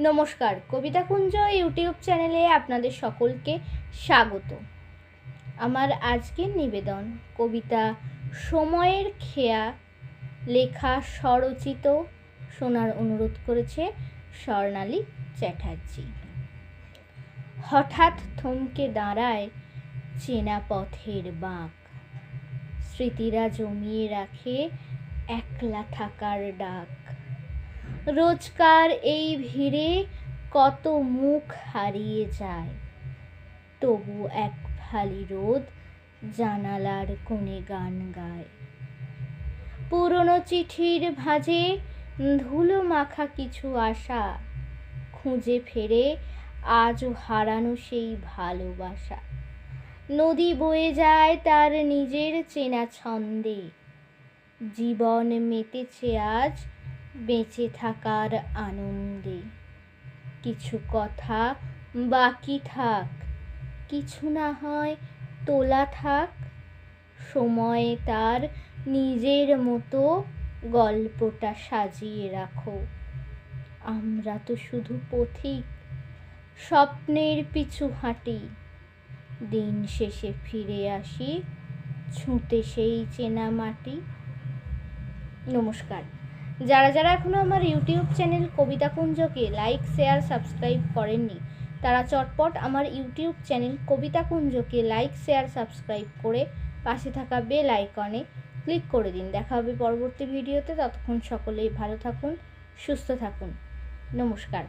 নমস্কার, কবিতা কুঞ্জ ইউটিউব চ্যানেলে আপনাদের সকলকে স্বাগত। আমার আজকের নিবেদন কবিতা সময়ের খেয়া, লেখা স্বরচিত, শোনার অনুরোধ করেছে স্বর্ণালী চ্যাটার্জি। হঠাৎ থমকে দাঁড়ায় চেনা পথের বাঁক, স্মৃতিরা জমিয়ে রাখে একলা থাকার ডাক। রোজকার এই ভিড়ে কত মুখ হারিয়ে যায়, তবু এক ফালি রোদ জানালার কোণে গান গায়। পুরনো চিঠির ভাঁজে ধুলো মাখা কিছু আশা খুঁজে ফেরে আজও হারানো সেই ভালোবাসা। নদী বয়ে যায় তার নিজের চেনা ছন্দে, জীবন মেতেছে আজ বেঁচে থাকার আনন্দে। কিছু কথা বাকি থাক, কিছু না হয় তোলা থাক, সময় তার নিজের মতো গল্পটা সাজিয়ে রাখো। আমরা তো শুধু পথিক, স্বপ্নের পিছু হাঁটি, দিন শেষে ফিরে আসি ছুঁতে সেই চেনা মাটি। নমস্কার। যারা যারা এখনও আমার ইউটিউব চ্যানেল কবিতা কুঞ্জকে লাইক, শেয়ার, সাবস্ক্রাইব করেননি, তারা চটপট আমার ইউটিউব চ্যানেল কবিতা কুঞ্জকে লাইক, শেয়ার, সাবস্ক্রাইব করে পাশে থাকা বেল আইকনে ক্লিক করে দিন। দেখা হবে পরবর্তী ভিডিওতে। ততক্ষণ সকলেই ভালো থাকুন, সুস্থ থাকুন। নমস্কার।